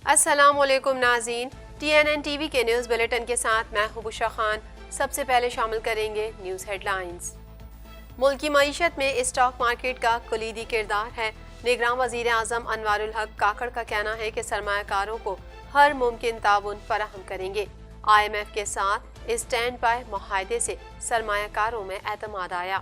السلام علیکم ناظرین، TNN ٹی وی کے نیوز بلیٹن کے ساتھ میں ہوں بشرا خان۔ سب سے پہلے شامل کریں گے نیوز ہیڈ لائنز۔ ملک کی معیشت میں اسٹاک مارکیٹ کا کلیدی کردار ہے۔ نگراں وزیر اعظم انوار الحق کاکڑ کا کہنا ہے کہ سرمایہ کاروں کو ہر ممکن تعاون فراہم کریں گے۔ IMF کے ساتھ اسٹینڈ بائی معاہدے سے سرمایہ کاروں میں اعتماد آیا۔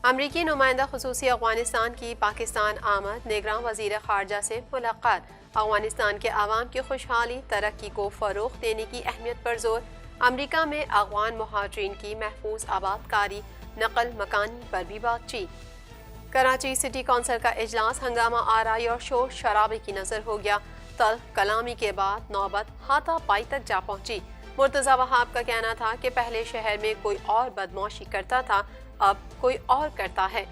امریکی نمائندہ خصوصی افغانستان کی پاکستان آمد، نگراں وزیر خارجہ سے ملاقات۔ افغانستان کے عوام کی خوشحالی ترقی کو فروغ دینے کی اہمیت پر زور۔ امریکہ میں افغان مہاجرین کی محفوظ آباد کاری، نقل مکانی پر بھی بات چیت۔ کراچی سٹی کونسل کا اجلاس ہنگامہ آرائی اور شور شرابے کی نظر ہو گیا۔ تلخ کلامی کے بعد نوبت ہاتھا پائی تک جا پہنچی۔ مرتضی وہاب کا کہنا تھا کہ پہلے شہر میں کوئی اور بدمعاشی کرتا تھا، اب کوئی اور کرتا ہے۔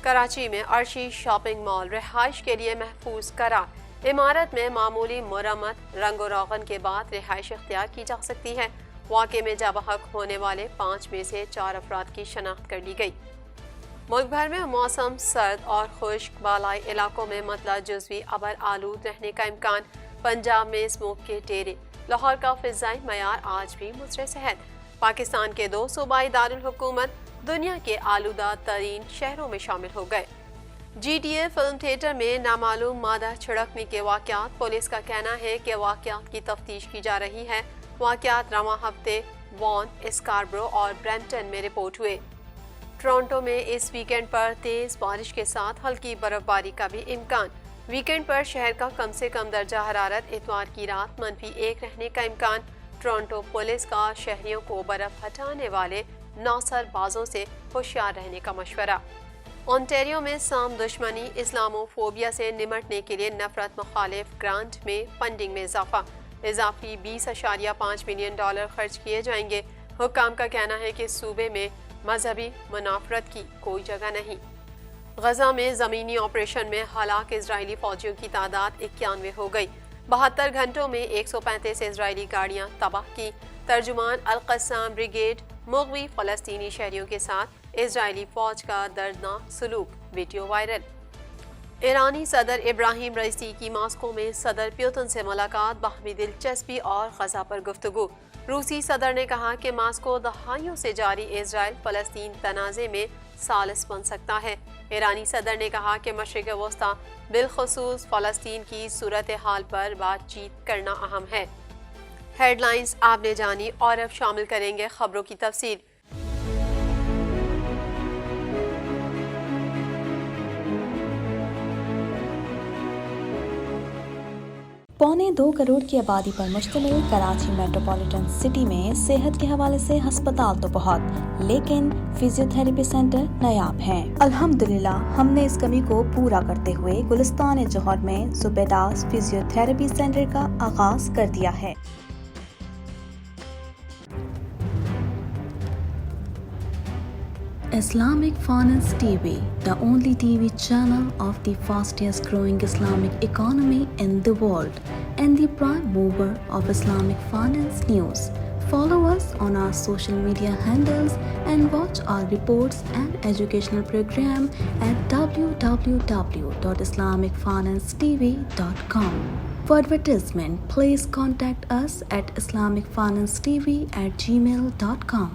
کراچی میں عرشی شاپنگ مال رہائش کے لیے محفوظ قرار۔ عمارت میں معمولی مرمت، رنگ و روغن کے بعد رہائش اختیار کی جا سکتی ہے۔ واقعے میں جاں بحق ہونے والے 5 میں سے 4 افراد کی شناخت کر لی گئی۔ ملک بھر میں موسم سرد اور خشک، بالائی علاقوں میں مطلع جزوی ابر آلود رہنے کا امکان۔ پنجاب میں اسموگ کے ڈیرے، لاہور کا فضائی معیار آج بھی مزر صحت۔ پاکستان کے 2 صوبائی دارالحکومت دنیا کے آلودہ ترین شہروں میں شامل ہو گئے۔ GTA فلم تھیٹر میں نامعلوم مادہ چھڑکنے کے واقعات، پولیس کا کہنا ہے کہ واقعات کی تفتیش کی جا رہی ہے۔ واقعات رواں ہفتے وان، اسکاربرو اور برمپٹن میں رپورٹ ہوئے۔ ٹورنٹو میں اس ویکینڈ پر تیز بارش کے ساتھ ہلکی برف باری کا بھی امکان۔ ویکینڈ پر شہر کا کم سے کم درجہ حرارت اتوار کی رات -1 رہنے کا امکان۔ ٹورنٹو پولیس کا شہریوں کو برف ہٹانے والے نوسر بازوں سے ہوشیار رہنے کا مشورہ۔ اونٹیریو میں سام دشمنی، اسلامو فوبیا سے نمٹنے کے لیے نفرت مخالف گرانٹ میں فنڈنگ میں اضافہ۔ اضافی $20.5 ملین خرچ کیے جائیں گے۔ حکام کا کہنا ہے کہ صوبے میں مذہبی منافرت کی کوئی جگہ نہیں۔ غزہ میں زمینی آپریشن میں ہلاک اسرائیلی فوجیوں کی تعداد 91 ہو گئی۔ 72 گھنٹوں میں 135 اسرائیلی گاڑیاں تباہ کی۔ ترجمان القسام بریگیڈ مغوی فلسطینی شہریوں کے ساتھ اسرائیلی فوج کا دردناک سلوک، ویڈیو وائرل۔ ایرانی صدر ابراہیم رئیسی کی ماسکو میں صدر پیوتن سے ملاقات، باہمی دلچسپی اور غزہ پر گفتگو۔ روسی صدر نے کہا کہ ماسکو دہائیوں سے جاری اسرائیل فلسطین تنازع میں ثالث بن سکتا ہے۔ ایرانی صدر نے کہا کہ مشرق وسطی بالخصوص فلسطین کی صورتحال پر بات چیت کرنا اہم ہے۔ ہیڈ لائنز آپ نے جانی اور اب شامل کریں گے خبروں کی تفصیل۔ 1.25 کروڑ کی آبادی پر مشتمل کراچی میٹروپولیٹن سٹی میں صحت کے حوالے سے ہسپتال تو بہت، لیکن فزیو تھراپی سینٹر نایاب ہیں۔ الحمدللہ ہم نے اس کمی کو پورا کرتے ہوئے گلستان جوہر میں زبیداس فزیو تھراپی سینٹر کا آغاز کر دیا ہے۔ Islamic Finance TV, the only TV channel of the fastest growing Islamic economy in the world and the prime mover of Islamic finance news. Follow us on our social media handles and watch our reports and educational program at www.islamicfinancetv.com. For advertisement, please contact us at islamicfinancetv@gmail.com.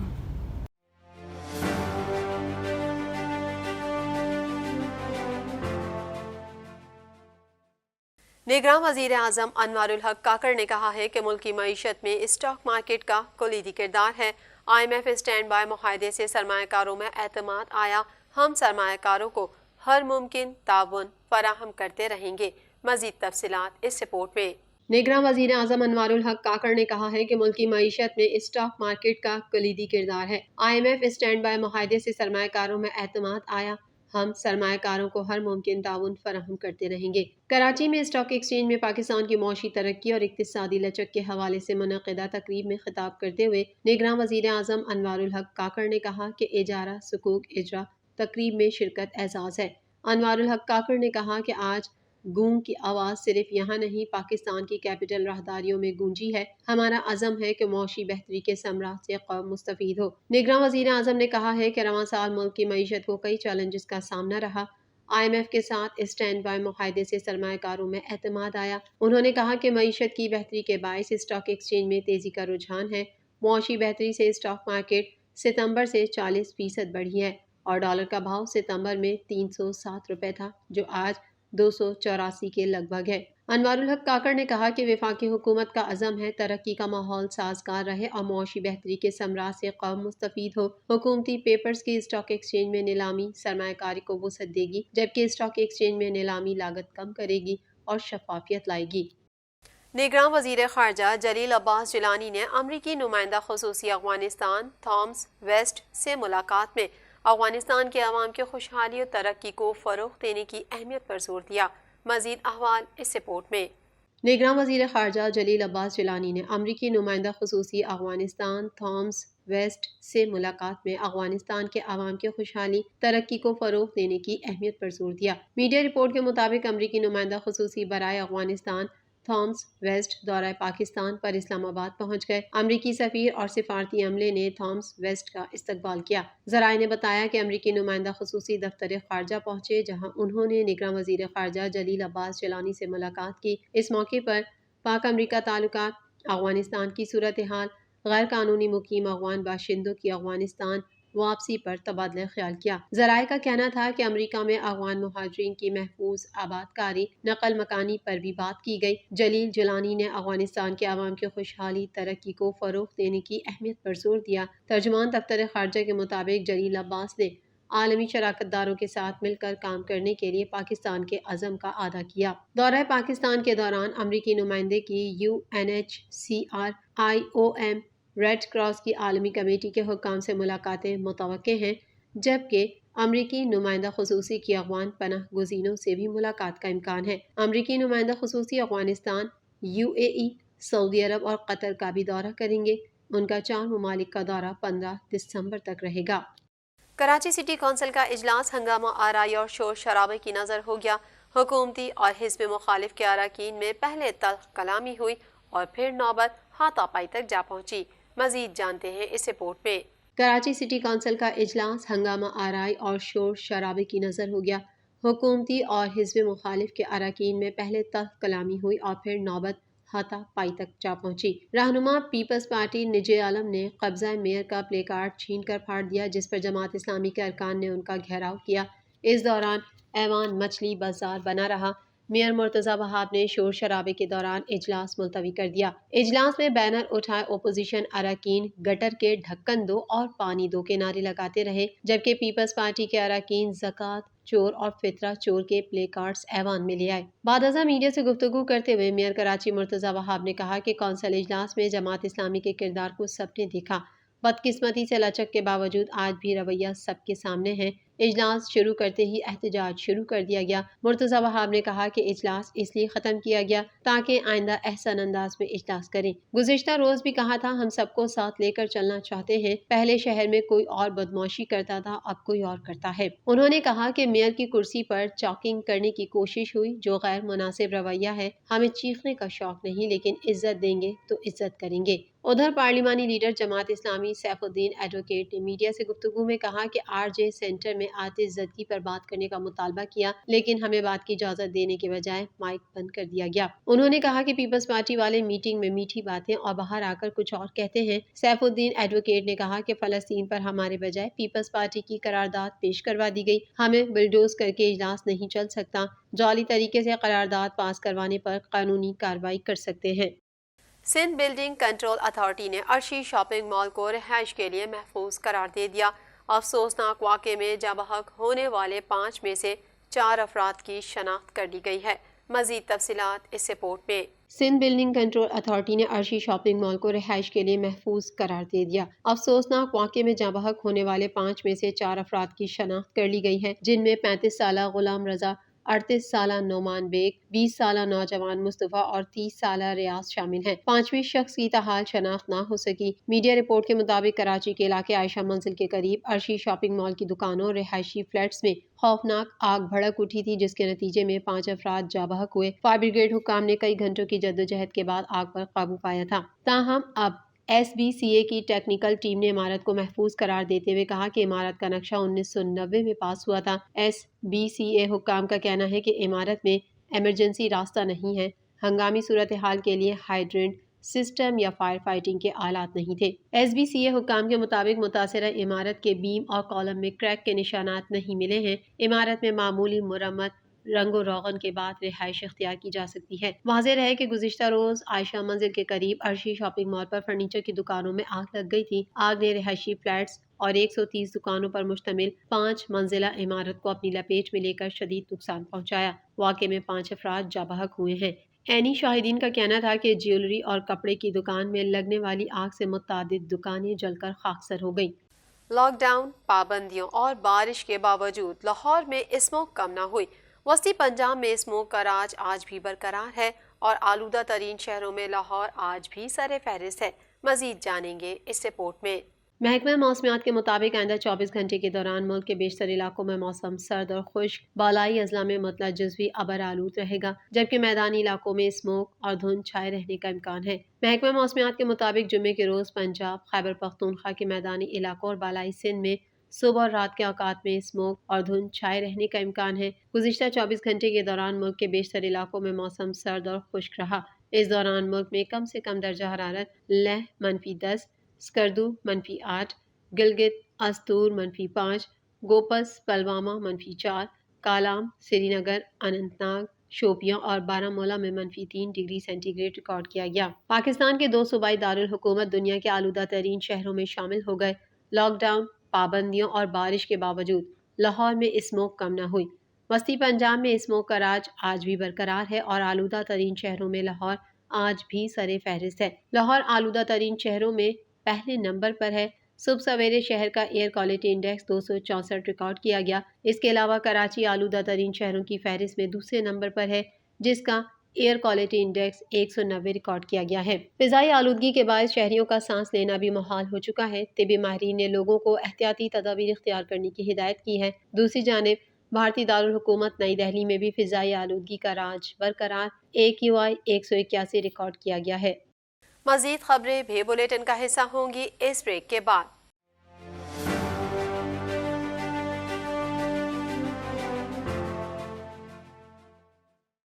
نگراں وزیر اعظم انوار الحق کاکڑ نے کہا ہے کہ ملک کی معیشت میں stock market کا کلیدی کردار ہے۔ IMF اسٹینڈ بائی معاہدے سے سرمایہ کاروں میں اعتماد آیا۔ ہم سرمایہ کاروں کو ہر ممکن تعاون فراہم کرتے رہیں گے۔ مزید تفصیلات اس رپورٹ میں۔ نگراں وزیر اعظم انوار الحق کاکڑ نے کہا ہے کہ ملک کی معیشت میں اسٹاک مارکیٹ کا کلیدی کردار ہے۔ IMF اسٹینڈ بائی معاہدے سے سرمایہ کاروں میں اعتماد آیا۔ ہم سرمایہ کاروں کو ہر ممکن تعاون فراہم کرتے رہیں گے۔ کراچی میں اسٹاک ایکسچینج میں پاکستان کی معاشی ترقی اور اقتصادی لچک کے حوالے سے منعقدہ تقریب میں خطاب کرتے ہوئے نگراں وزیر اعظم انوار الحق کاکڑ نے کہا کہ اجارہ صکوک اجرا تقریب میں شرکت اعزاز ہے۔ انوار الحق کاکڑ نے کہا کہ آج گونگ کی آواز صرف یہاں نہیں، پاکستان کی کیپٹل راہداریوں میں گونجی ہے۔ ہمارا عزم ہے کہ معاشی بہتری کے ثمرات سے قوم مستفید ہو۔ نگراں وزیر اعظم نے کہا ہے کہ رواں سال ملک کی معیشت کو کئی چیلنجز کا سامنا رہا۔ IMF کے ساتھ اسٹینڈ بائی معاہدے سے سرمایہ کاروں میں اعتماد آیا۔ انہوں نے کہا کہ معیشت کی بہتری کے باعث اسٹاک ایکسچینج میں تیزی کا رجحان ہے۔ معاشی بہتری سے اسٹاک مارکیٹ ستمبر سے 40% بڑھی ہے اور ڈالر کا بھاؤ ستمبر میں 307 روپے تھا جو آج 284 کے لگ بھگ ہے۔ انوار الحق کاکڑ نے کہا کہ وفاقی حکومت کا عزم ہے ترقی کا ماحول سازگار رہے اور معاشی بہتری کے ثمرات سے قوم مستفید ہو۔ حکومتی پیپرز کی اسٹاک ایکسچینج میں نیلامی سرمایہ کاری کو وسعت دے گی جبکہ اسٹاک ایکسچینج میں نیلامی لاگت کم کرے گی اور شفافیت لائے گی۔ نگراں وزیر خارجہ جلیل عباس جیلانی نے امریکی نمائندہ خصوصی افغانستان تھامس ویسٹ سے ملاقات میں افغانستان کے عوام کی خوشحالی اور ترقی کو فروغ دینے کی اہمیت پر زور دیا۔ مزید احوال اس رپورٹ میں۔ نگراں وزیر خارجہ جلیل عباس جیلانی نے امریکی نمائندہ خصوصی افغانستان تھامس ویسٹ سے ملاقات میں افغانستان کے عوام کی خوشحالی ترقی کو فروغ دینے کی اہمیت پر زور دیا۔ میڈیا رپورٹ کے مطابق امریکی نمائندہ خصوصی برائے افغانستان تھامس ویسٹ دورہ پاکستان پر اسلام آباد پہنچ گئے۔ امریکی سفیر اور سفارتی عملے نے تھامس ویسٹ کا استقبال کیا۔ ذرائع نے بتایا کہ امریکی نمائندہ خصوصی دفتر خارجہ پہنچے جہاں انہوں نے نگراں وزیر خارجہ جلیل عباس جیلانی سے ملاقات کی۔ اس موقع پر پاک امریکہ تعلقات، افغانستان کی صورتحال، غیر قانونی مقیم افغان باشندوں کی افغانستان واپسی پر تبادلہ خیال کیا۔ ذرائع کا کہنا تھا کہ امریکہ میں افغان مہاجرین کی محفوظ آباد کاری، نقل مکانی پر بھی بات کی گئی۔ جلیل جیلانی نے افغانستان کے عوام کی خوشحالی ترقی کو فروغ دینے کی اہمیت پر زور دیا۔ ترجمان دفتر خارجہ کے مطابق جلیل عباس نے عالمی شراکت داروں کے ساتھ مل کر کام کرنے کے لیے پاکستان کے عزم کا اعادہ کیا۔ دورہ پاکستان کے دوران امریکی نمائندے کی UNHCR، IOM، ریڈ کراس کی عالمی کمیٹی کے حکام سے ملاقاتیں متوقع ہیں جبکہ امریکی نمائندہ خصوصی کی افغان پناہ گزینوں سے بھی ملاقات کا امکان ہے۔ امریکی نمائندہ خصوصی افغانستان، UAE، سعودی عرب اور قطر کا بھی دورہ کریں گے۔ ان کا 4 ممالک کا دورہ 15 دسمبر تک رہے گا۔ کراچی سٹی کونسل کا اجلاس ہنگامہ آرائی اور شور شرابے کی نظر ہو گیا۔ حکومتی اور حزب مخالف کے اراکین میں پہلے تلخ کلامی ہوئی اور پھر نوبت ہاتھا پائی تک جا پہنچی۔ مزید جانتے ہیں اس رپورٹ میں۔ کراچی سٹی کونسل کا اجلاس ہنگامہ آرائی اور شور شرابے کی نظر ہو گیا۔ حکومتی اور حزب مخالف کے اراکین میں پہلے تلخ کلامی ہوئی اور پھر نوبت ہاتھا پائی تک جا پہنچی۔ رہنما پیپلز پارٹی نجی عالم نے قبضہ میئر کا پلے کارڈ چھین کر پھاڑ دیا جس پر جماعت اسلامی کے ارکان نے ان کا گھیراؤ کیا۔ اس دوران ایوان مچھلی بازار بنا رہا۔ میئر مرتضی وہاب نے شور شرابے کے دوران اجلاس ملتوی کر دیا۔ اجلاس میں بینر اٹھائے اپوزیشن اراکین گٹر کے ڈھکن دو اور پانی دو کے نعرے لگاتے رہے جبکہ پیپلز پارٹی کے اراکین زکوٰۃ چور اور فطرہ چور کے پلے کارڈز ایوان میں لے آئے۔ بعد ازاں میڈیا سے گفتگو کرتے ہوئے میئر کراچی مرتضی وہاب نے کہا کہ کونسل اجلاس میں جماعت اسلامی کے کردار کو سب نے دیکھا۔ بدقسمتی سے لچک کے باوجود آج بھی رویہ سب کے سامنے ہے۔ اجلاس شروع کرتے ہی احتجاج شروع کر دیا گیا۔ مرتضی وہاب نے کہا کہ اجلاس اس لیے ختم کیا گیا تاکہ آئندہ احسن انداز میں اجلاس کریں۔ گزشتہ روز بھی کہا تھا ہم سب کو ساتھ لے کر چلنا چاہتے ہیں۔ پہلے شہر میں کوئی اور بدمعاشی کرتا تھا اب کوئی اور کرتا ہے۔ انہوں نے کہا کہ میئر کی کرسی پر چاکنگ کرنے کی کوشش ہوئی جو غیر مناسب رویہ ہے۔ ہمیں چیخنے کا شوق نہیں لیکن عزت دیں گے تو عزت کریں گے۔ ادھر پارلیمانی لیڈر جماعت اسلامی سیف الدین ایڈوکیٹ نے میڈیا سے گفتگو میں کہا کہ RJ سینٹر میں آتش زدگی پر بات کرنے کا مطالبہ کیا لیکن ہمیں بات کی اجازت دینے کے بجائے مائک بند کر دیا گیا۔ انہوں نے کہا کہ پیپلز پارٹی والے میٹنگ میں میٹھی باتیں اور باہر آ کر کچھ اور کہتے ہیں۔ سیف الدین ایڈوکیٹ نے کہا کہ فلسطین پر ہمارے بجائے پیپلز پارٹی کی قرارداد پیش کروا دی گئی۔ ہمیں بلڈوز کر کے اجلاس نہیں چل سکتا۔ جعلی طریقے سے قرارداد پاس کروانے پر قانونی کارروائی کر سکتے ہیں۔ سندھ بلڈنگ کنٹرول اتھارٹی نے عرشی شاپنگ مال کو رہائش کے لیے محفوظ قرار دے دیا۔ افسوسناک واقعے میں جاں بحق ہونے والے 5 میں سے 4 افراد کی شناخت کر لی گئی ہے۔ مزید تفصیلات اس رپورٹ میں۔ سندھ بلڈنگ کنٹرول اتھارٹی نے عرشی شاپنگ مال کو رہائش کے لیے محفوظ قرار دے دیا۔ افسوسناک واقعے میں جاں بحق ہونے والے 5 میں سے 4 افراد کی شناخت کر لی گئی ہے جن میں 35 سالہ غلام رضا، 38 سالہ نعمان بیگ، 20 سالہ نوجوان مصطفیٰ اور 30 سالہ ریاض شامل ہیں۔ 5ویں شخص کی تاحال شناخت نہ ہو سکی۔ میڈیا رپورٹ کے مطابق کراچی کے علاقے عائشہ منزل کے قریب عرشی شاپنگ مال کی دکانوں رہائشی فلیٹس میں خوفناک آگ بھڑک اٹھی تھی جس کے نتیجے میں 5 افراد جاں بحق ہوئے۔ فائر بریگیڈ حکام نے کئی گھنٹوں کی جدوجہد کے بعد آگ پر قابو پایا تھا۔ تاہم اب SBCA کی ٹیکنیکل ٹیم نے عمارت کو محفوظ قرار دیتے ہوئے کہا کہ عمارت کا نقشہ 1990 میں پاس ہوا تھا۔ SBCA حکام کا کہنا ہے کہ عمارت میں ایمرجنسی راستہ نہیں ہے، ہنگامی صورتحال کے لیے ہائیڈرنٹ سسٹم یا فائر فائٹنگ کے آلات نہیں تھے۔ SBCA حکام کے مطابق متاثرہ عمارت کے بیم اور کالم میں کریک کے نشانات نہیں ملے ہیں۔ عمارت میں معمولی مرمت رنگ و روغن کے بعد رہائش اختیار کی جا سکتی ہے۔ واضح رہے کہ گزشتہ روز عائشہ منزل کے قریب عرشی شاپنگ مال پر فرنیچر کی دکانوں میں آگ لگ گئی تھی۔ آگ نے رہائشی فلیٹس اور 130 دکانوں پر مشتمل 5 منزلہ عمارت کو اپنی لپیٹ میں لے کر شدید نقصان پہنچایا۔ واقعے میں 5 افراد جاں بحق ہوئے ہیں۔ عینی شاہدین کا کہنا تھا کہ جیولری اور کپڑے کی دکان میں لگنے والی آگ سے متعدد دکانیں جل کر خاکسار ہو گئیں۔ لاک ڈاؤن، پابندیوں اور بارش کے باوجود لاہور میں اسموک کم نہ ہوئی۔ وسطی پنجاب میں اسموک کا راج آج بھی برقرار ہے اور آلودہ ترین شہروں میں لاہور آج بھی سر فہرست ہے۔ مزید جانیں گے اس رپورٹ میں۔ محکمہ موسمیات کے مطابق آئندہ 24 گھنٹے کے دوران ملک کے بیشتر علاقوں میں موسم سرد اور خشک، بالائی اضلاع میں مطلع جزوی ابر آلود رہے گا، جبکہ میدانی علاقوں میں اسموک اور دھند چھائے رہنے کا امکان ہے۔ محکمہ موسمیات کے مطابق جمعے کے روز پنجاب، خیبر پختونخوا کے میدانی علاقوں اور بالائی سندھ میں صبح اور رات کے اوقات میں اسموک اور دھند چھائے رہنے کا امکان ہے۔ گزشتہ 24 گھنٹے کے دوران ملک کے بیشتر علاقوں میں موسم سرد اور خشک رہا۔ اس دوران ملک میں کم سے کم درجہ حرارت لیہ -10، سکردو -8، گلگت استور -5، گوپس پلوامہ -4، کالام، سری نگر، اننت ناگ، شوپیاں اور بارہمولہ میں -3 ڈگری سینٹی گریڈ ریکارڈ کیا گیا۔ پاکستان کے 2 صوبائی دارالحکومت دنیا کے آلودہ ترین شہروں میں شامل ہو گئے۔ لاک ڈاؤن، پابندیوں اور بارش کے باوجود لاہور میں اسموک کم نہ ہوئی۔ وسطی پنجاب میں اسموک کا راج آج بھی برقرار ہے اور آلودہ ترین شہروں میں لاہور آج بھی سر فہرست ہے۔ لاہور آلودہ ترین شہروں میں پہلے نمبر پر ہے۔ صبح سویرے شہر کا ایئر کوالٹی انڈیکس 264 ریکارڈ کیا گیا۔ اس کے علاوہ کراچی آلودہ ترین شہروں کی فہرست میں دوسرے نمبر پر ہے، جس کا ایئر کوالٹی انڈیکس 190 ریکارڈ کیا گیا ہے۔ فضائی آلودگی کے باعث شہریوں کا سانس لینا بھی محال ہو چکا ہے۔ طبی ماہرین نے لوگوں کو احتیاطی تدابیر اختیار کرنے کی ہدایت کی ہے۔ دوسری جانب بھارتی دارالحکومت نئی دہلی میں بھی فضائی آلودگی کا راج برقرار AQI 181 ریکارڈ کیا گیا ہے۔ مزید خبریں بھی بلیٹن کا حصہ ہوں گی اس بریک کے بعد۔